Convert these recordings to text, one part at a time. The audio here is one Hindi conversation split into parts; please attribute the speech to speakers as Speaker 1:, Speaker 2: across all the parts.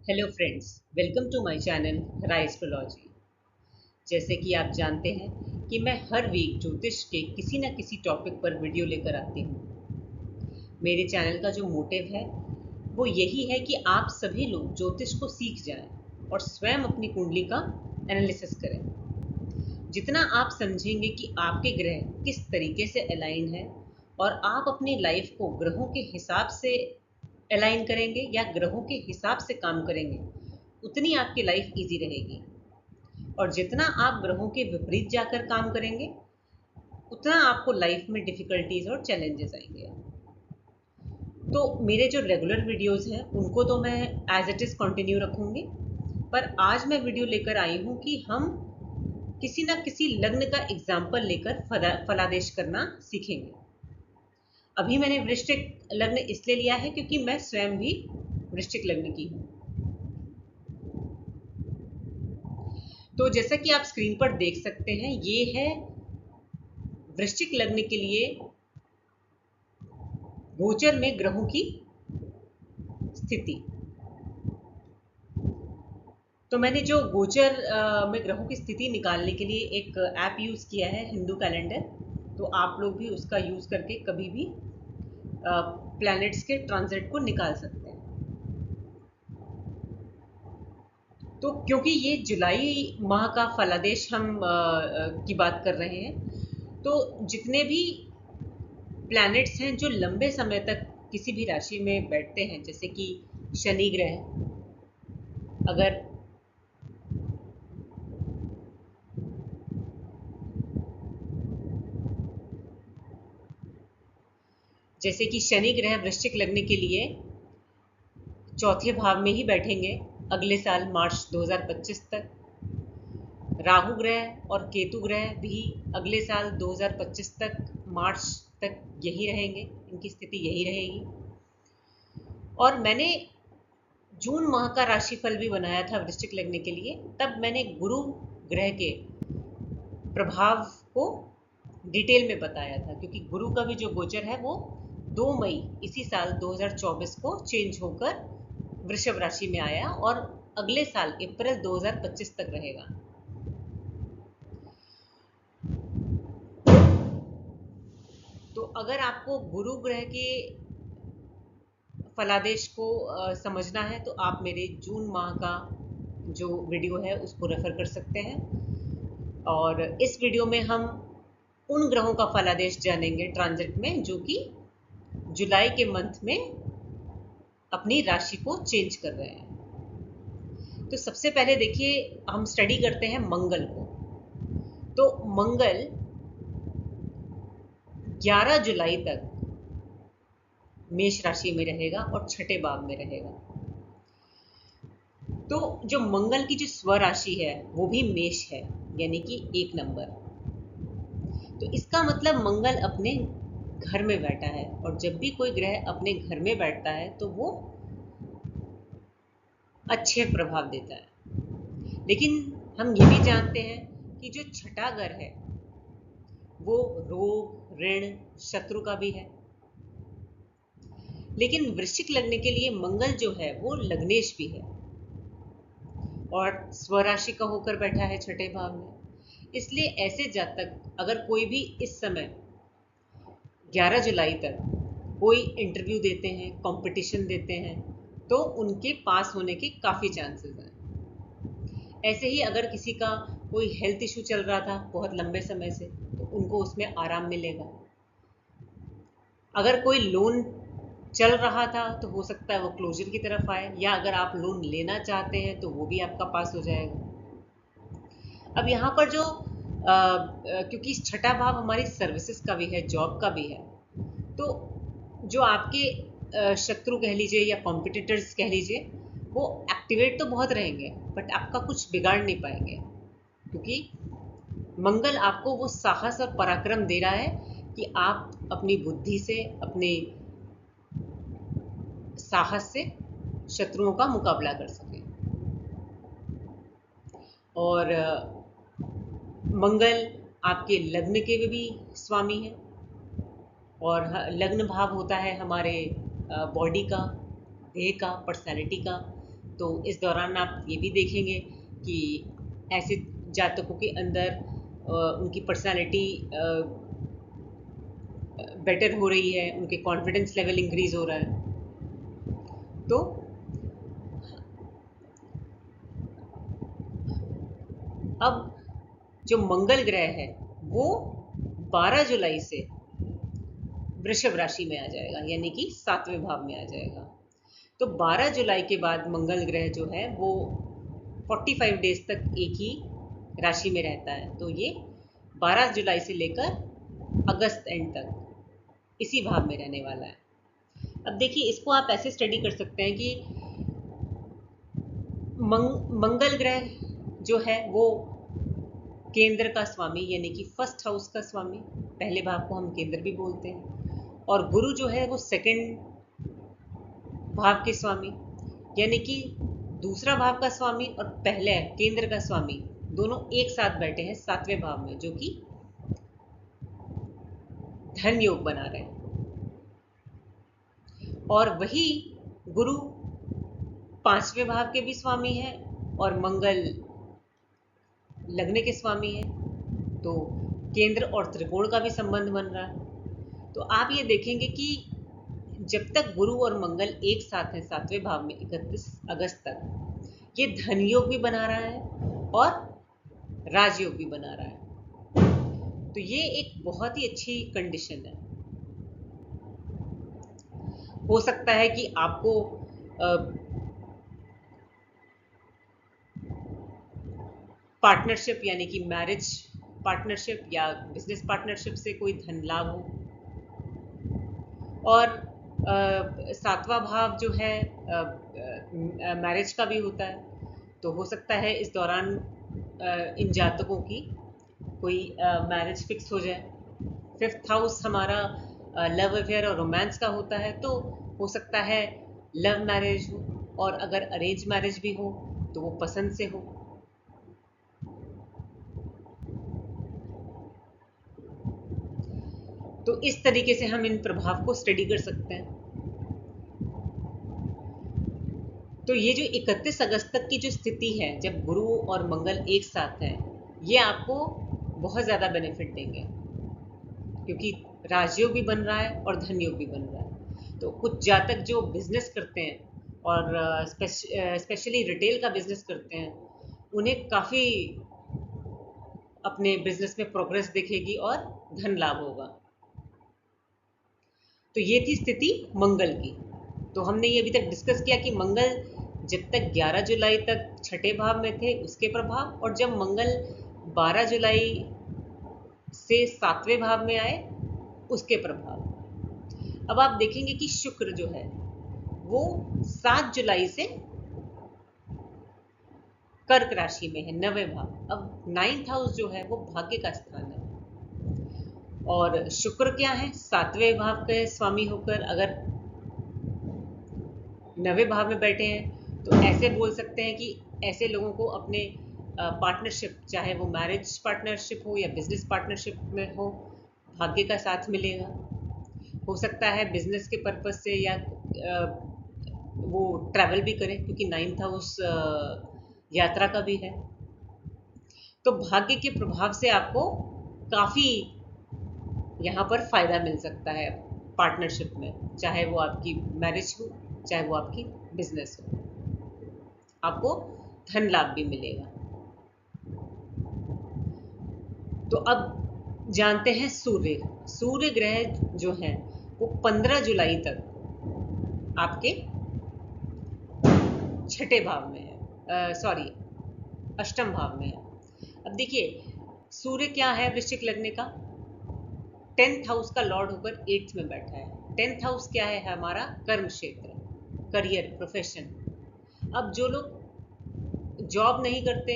Speaker 1: Hello friends, welcome to my channel Rai astrology. जैसे कि आप जानते हैं कि मैं हर वीक ज्योतिष के किसी न किसी टॉपिक पर वीडियो लेकर आती हूँ। मेरे चैनल का जो मोटिव है वो यही है कि आप सभी लोग ज्योतिष को सीख जाएं और स्वयं अपनी कुंडली का एनालिसिस करें। जितना आप समझेंगे कि आपके ग्रह किस तरीके से अलाइन है और आप अपनी लाइफ को ग्रहों के हिसाब से अलाइन करेंगे या ग्रहों के हिसाब से काम करेंगे, उतनी आपकी लाइफ इजी रहेगी। और जितना आप ग्रहों के विपरीत जाकर काम करेंगे, उतना आपको लाइफ में डिफिकल्टीज और चैलेंजेस आएंगे। तो मेरे जो रेगुलर वीडियोस हैं उनको तो मैं एज इट इज़ कंटिन्यू रखूँगी, पर आज मैं वीडियो लेकर आई हूँ कि हम किसी न किसी लग्न का एग्जाम्पल लेकर फलादेश करना सीखेंगे। अभी मैंने वृश्चिक लग्न इसलिए लिया है क्योंकि मैं स्वयं भी वृश्चिक लग्न की हूँ। तो जैसा कि आप स्क्रीन पर देख सकते हैं, ये है वृश्चिक लग्न के लिए गोचर में ग्रहों की स्थिति। तो मैंने जो गोचर में ग्रहों की स्थिति निकालने के लिए एक ऐप यूज़ किया है, हिंदू कैलेंडर। तो आप लोग भी उसका यूज़ करके कभी भी प्लैनेट्स के ट्रांजिट को निकाल सकते हैं। तो क्योंकि ये जुलाई माह का फलादेश हम की बात कर रहे हैं, तो जितने भी प्लैनेट्स हैं जो लंबे समय तक किसी भी राशि में बैठते हैं, जैसे कि शनि ग्रह, अगर जैसे कि शनि ग्रह वृश्चिक लग्न के लिए चौथे भाव में ही बैठेंगे अगले साल मार्च 2025 तक। राहु ग्रह और केतु ग्रह भी अगले साल 2025 तक मार्च तक यही रहेंगे, इनकी स्थिति यही रहेगी। और मैंने जून माह का राशिफल भी बनाया था वृश्चिक लग्न के लिए, तब मैंने गुरु ग्रह के प्रभाव को डिटेल में बताया था, क्योंकि गुरु का भी जो गोचर है वो 2 मई इसी साल 2024 को चेंज होकर वृषभ राशि में आया और अगले साल अप्रैल 2025 तक रहेगा। तो अगर आपको गुरु ग्रह के फलादेश को समझना है तो आप मेरे जून माह का जो वीडियो है उसको रेफर कर सकते हैं। और इस वीडियो में हम उन ग्रहों का फलादेश जानेंगे ट्रांजिट में जो कि जुलाई के मंथ में अपनी राशि को चेंज कर रहे हैं। तो सबसे पहले देखिए, हम स्टडी करते हैं मंगल को। तो मंगल 11 जुलाई तक मेष राशि में रहेगा और छठे भाव में रहेगा। तो जो मंगल की जो स्वराशि है वो भी मेष है, यानी कि 1 नंबर। तो इसका मतलब मंगल अपने घर में बैठा है, और जब भी कोई ग्रह अपने घर में बैठता है तो वो अच्छे प्रभाव देता है। लेकिन हम ये भी जानते हैं कि जो छठा घर है वो रोग, ऋण, शत्रु का भी है। लेकिन वृश्चिक लग्न के लिए मंगल जो है वो लग्नेश भी है और स्वराशि का होकर बैठा है छठे भाव में। इसलिए ऐसे जातक अगर कोई भी इस समय 11 जुलाई तक कोई इंटरव्यू देते हैं, कंपटीशन देते हैं, तो उनके पास होने के काफ़ी चांसेस हैं। ऐसे ही अगर किसी का कोई हेल्थ इशू चल रहा था बहुत लंबे समय से, तो उनको उसमें आराम मिलेगा। अगर कोई लोन चल रहा था तो हो सकता है वो क्लोजर की तरफ आए, या अगर आप लोन लेना चाहते हैं तो वो भी आपका पास हो जाएगा। अब यहाँ पर जो क्योंकि छठा भाव हमारी सर्विसेज का भी है, जॉब का भी है, तो जो आपके शत्रु कह लीजिए या कॉम्पिटिटर्स कह लीजिए, वो एक्टिवेट तो बहुत रहेंगे बट आपका कुछ बिगाड़ नहीं पाएंगे, क्योंकि मंगल आपको वो साहस और पराक्रम दे रहा है कि आप अपनी बुद्धि से, अपने साहस से शत्रुओं का मुकाबला कर सकें। और मंगल आपके लग्न के भी स्वामी है, और लग्न भाव होता है हमारे बॉडी का, देह का, पर्सनैलिटी का। तो इस दौरान आप ये भी देखेंगे कि ऐसे जातकों के अंदर उनकी पर्सनालिटी बेटर हो रही है, उनके कॉन्फिडेंस लेवल इंक्रीज हो रहा है। तो अब जो मंगल ग्रह है वो 12 जुलाई से वृषभ राशि में आ जाएगा, यानी कि 7वें भाव में आ जाएगा। तो 12 जुलाई के बाद मंगल ग्रह जो है वो 45 डेज तक एक ही राशि में रहता है। तो ये 12 जुलाई से लेकर अगस्त एंड तक इसी भाव में रहने वाला है। अब देखिए, इसको आप ऐसे स्टडी कर सकते हैं कि मंगल ग्रह जो है वो केंद्र का स्वामी, यानी कि फर्स्ट हाउस का स्वामी, पहले भाव को हम केंद्र भी बोलते हैं, और गुरु जो है वो सेकंड भाव के स्वामी, यानी कि दूसरा भाव का स्वामी और पहले केंद्र का स्वामी दोनों एक साथ बैठे हैं 7वें भाव में, जो कि धन योग बना रहे हैं। और वही गुरु 5वें भाव के भी स्वामी है और मंगल लगने के स्वामी है, तो केंद्र और त्रिकोण का भी संबंध बन रहा है। तो आप ये देखेंगे कि जब तक गुरु और मंगल एक साथ हैं 7वें भाव में 31 अगस्त तक, ये धन योग भी बना रहा है और राजयोग भी बना रहा है। तो ये एक बहुत ही अच्छी कंडीशन है। हो सकता है कि आपको पार्टनरशिप यानी कि मैरिज पार्टनरशिप या बिजनेस पार्टनरशिप से कोई धन लाभ हो, और 7वां भाव जो है मैरिज का भी होता है। तो हो सकता है इस दौरान इन जातकों की कोई मैरिज फिक्स हो जाए। 5th हाउस हमारा लव अफेयर और रोमांस का होता है, तो हो सकता है लव मैरिज हो, और अगर अरेंज मैरिज भी हो तो वो पसंद से हो। तो इस तरीके से हम इन प्रभाव को स्टडी कर सकते हैं। तो ये जो 31 अगस्त तक की जो स्थिति है, जब गुरु और मंगल एक साथ हैं, ये आपको बहुत ज़्यादा बेनिफिट देंगे, क्योंकि राजयोग भी बन रहा है और धन योग भी बन रहा है। तो कुछ जातक जो बिजनेस करते हैं और स्पेशली रिटेल का बिजनेस करते हैं, उन्हें काफ़ी अपने बिजनेस में प्रोग्रेस दिखेगी और धन लाभ होगा। तो ये थी स्थिति मंगल की। तो हमने ये अभी तक डिस्कस किया कि मंगल जब तक 11 जुलाई तक छठे भाव में थे उसके प्रभाव, और जब मंगल 12 जुलाई से 7वें भाव में आए उसके प्रभाव। अब आप देखेंगे कि शुक्र जो है वो 7 जुलाई से कर्क राशि में है, 9वें भाव। अब 9th हाउस जो है वो भाग्य का स्थान है, और शुक्र क्या है, 7वें भाव के स्वामी होकर अगर 9वें भाव में बैठे हैं, तो ऐसे बोल सकते हैं कि ऐसे लोगों को अपने पार्टनरशिप, चाहे वो मैरिज पार्टनरशिप हो या बिजनेस पार्टनरशिप में हो, भाग्य का साथ मिलेगा। हो सकता है बिजनेस के पर्पस से या वो ट्रैवल भी करें, क्योंकि 9th हाउस यात्रा का भी है। तो भाग्य के प्रभाव से आपको काफ़ी यहाँ पर फ़ायदा मिल सकता है पार्टनरशिप में, चाहे वो आपकी मैरिज हो चाहे वो आपकी बिजनेस हो, आपको धन लाभ भी मिलेगा। तो अब जानते हैं सूर्य ग्रह जो है वो 15 जुलाई तक आपके छठे भाव में है, सॉरी अष्टम भाव में है। अब देखिए, सूर्य क्या है वृश्चिक लगने का, 10th हाउस का लॉर्ड होकर 8th में बैठा है। 10th हाउस क्या है, हमारा कर्म क्षेत्र, करियर, प्रोफेशन। अब जो लोग जॉब नहीं करते,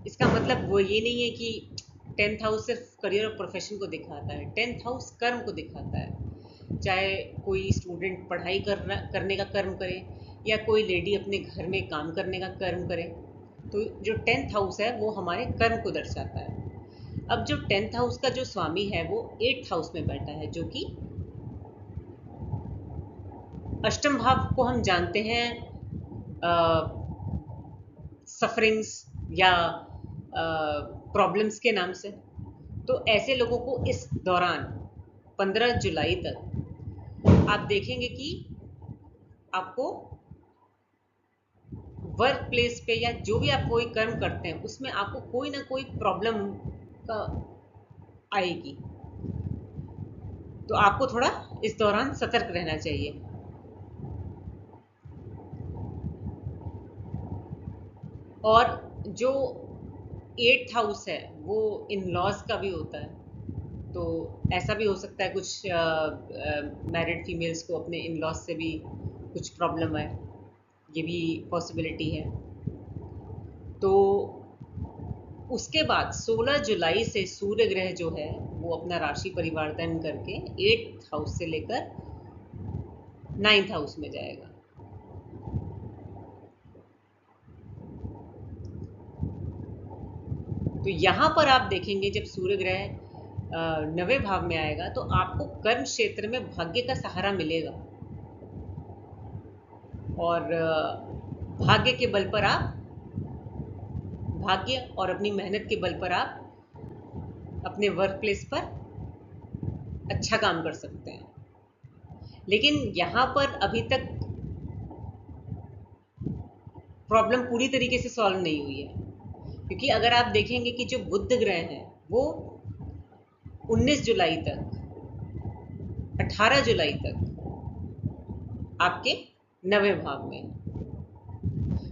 Speaker 1: इसका मतलब वो ये नहीं है कि 10th हाउस सिर्फ करियर और प्रोफेशन को दिखाता है। 10th हाउस कर्म को दिखाता है। चाहे कोई स्टूडेंट पढ़ाई करने का कर्म करे, या कोई लेडी अपने घर में काम करने का कर्म करे, तो जो 10th हाउस है वो हमारे कर्म को दर्शाता है। अब जो 10th हाउस का जो स्वामी है वो 8th हाउस में बैठा है, जो कि अष्टम भाव को हम जानते हैं सफरिंग्स या प्रॉब्लम्स के नाम से। तो ऐसे लोगों को इस दौरान 15 जुलाई तक आप देखेंगे कि आपको वर्क प्लेस पे या जो भी आप कोई कर्म करते हैं उसमें आपको कोई ना कोई प्रॉब्लम का आएगी। तो आपको थोड़ा इस दौरान सतर्क रहना चाहिए। और जो 8th हाउस है वो इन लॉज का भी होता है। तो ऐसा भी हो सकता है कुछ मैरिड फीमेल्स को अपने इन लॉज से भी कुछ प्रॉब्लम आए, ये भी पॉसिबिलिटी है। तो उसके बाद 16 जुलाई से सूर्य ग्रह जो है वो अपना राशि परिवर्तन करके 8th हाउस से लेकर 9th हाउस में जाएगा। तो यहाँ पर आप देखेंगे जब सूर्य ग्रह 9वें भाव में आएगा तो आपको कर्म क्षेत्र में भाग्य का सहारा मिलेगा, और भाग्य के बल पर आप भाग्य और अपनी मेहनत के बल पर आप अपने वर्क प्लेस पर अच्छा काम कर सकते हैं। लेकिन यहाँ पर अभी तक प्रॉब्लम पूरी तरीके से सॉल्व नहीं हुई है, क्योंकि अगर आप देखेंगे कि जो बुध ग्रह हैं वो 19 जुलाई तक 18 जुलाई तक आपके 9वें भाव में,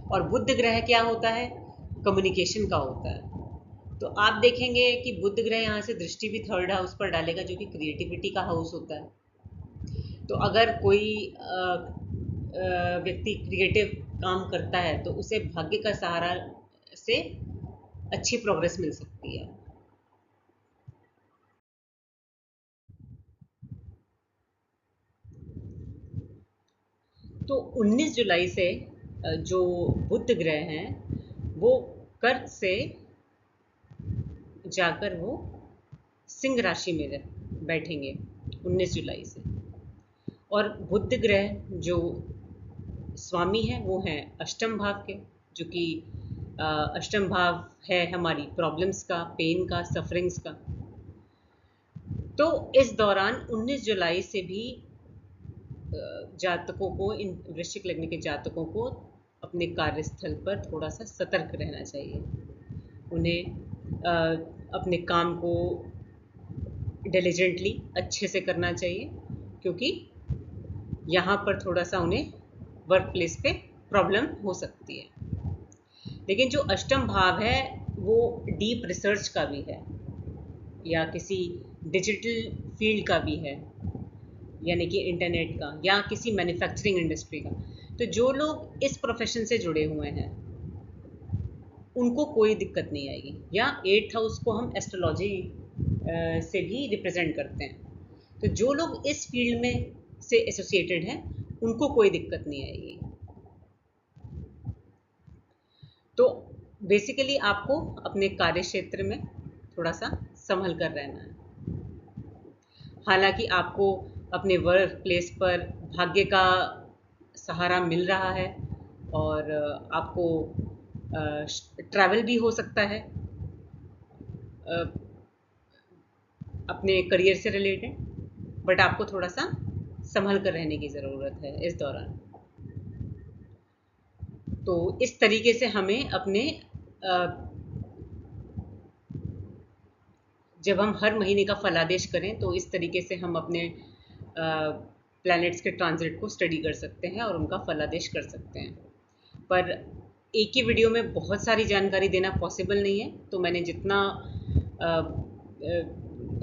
Speaker 1: और बुध ग्रह क्या होता है, कम्युनिकेशन का होता है। तो आप देखेंगे कि बुध ग्रह यहाँ से दृष्टि भी 3rd हाउस पर डालेगा जो कि क्रिएटिविटी का हाउस होता है। तो अगर कोई व्यक्ति क्रिएटिव काम करता है तो उसे भाग्य का सहारा से अच्छी प्रोग्रेस मिल सकती है। तो 19 जुलाई से जो बुध ग्रह हैं वो कर्क से जाकर वो सिंह राशि में बैठेंगे 19 जुलाई से। और बुध ग्रह जो स्वामी हैं वो हैं अष्टम भाव के, जो कि अष्टम भाव है हमारी प्रॉब्लम्स का, पेन का, सफरिंग्स का। तो इस दौरान 19 जुलाई से भी जातकों को, इन वृश्चिक लग्न के जातकों को अपने कार्यस्थल पर थोड़ा सा सतर्क रहना चाहिए। उन्हें अपने काम को डिलिजेंटली अच्छे से करना चाहिए, क्योंकि यहाँ पर थोड़ा सा उन्हें वर्क प्लेस पे प्रॉब्लम हो सकती है। लेकिन जो अष्टम भाव है वो डीप रिसर्च का भी है या किसी डिजिटल फील्ड का भी है, यानी कि इंटरनेट का या किसी मैन्युफैक्चरिंग इंडस्ट्री का। तो जो लोग इस प्रोफेशन से जुड़े हुए हैं उनको कोई दिक्कत नहीं आएगी। या 8th हाउस को हम एस्ट्रोलॉजी से भी रिप्रेजेंट करते हैं। तो जो लोग इस फील्ड में से एसोसिएटेड हैं उनको कोई दिक्कत नहीं आएगी। तो बेसिकली आपको अपने कार्य क्षेत्र में थोड़ा सा संभल कर रहना है। हालांकि आपको अपने वर्क प्लेस पर भाग्य का सहारा मिल रहा है और आपको ट्रैवल भी हो सकता है अपने करियर से रिलेटेड, बट आपको थोड़ा सा संभल कर रहने की ज़रूरत है इस दौरान। तो इस तरीके से हमें अपने जब हम हर महीने का फलादेश करें तो इस तरीके से हम अपने प्लैनेट्स के ट्रांजिट को स्टडी कर सकते हैं और उनका फलादेश कर सकते हैं। पर एक ही वीडियो में बहुत सारी जानकारी देना पॉसिबल नहीं है, तो मैंने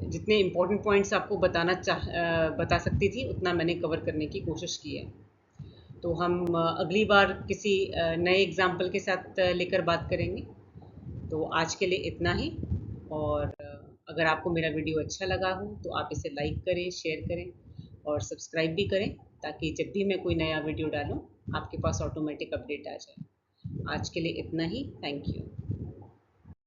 Speaker 1: जितने इम्पोर्टेंट पॉइंट्स आपको बता सकती थी उतना मैंने कवर करने की कोशिश की है। तो हम अगली बार किसी नए एग्जाम्पल के साथ लेकर बात करेंगे। तो आज के लिए इतना ही, और अगर आपको मेरा वीडियो अच्छा लगा हो तो आप इसे लाइक करें, शेयर करें और सब्सक्राइब भी करें, ताकि जब भी मैं कोई नया वीडियो डालूँ आपके पास ऑटोमेटिक अपडेट आ जाए। आज के लिए इतना ही। Thank you.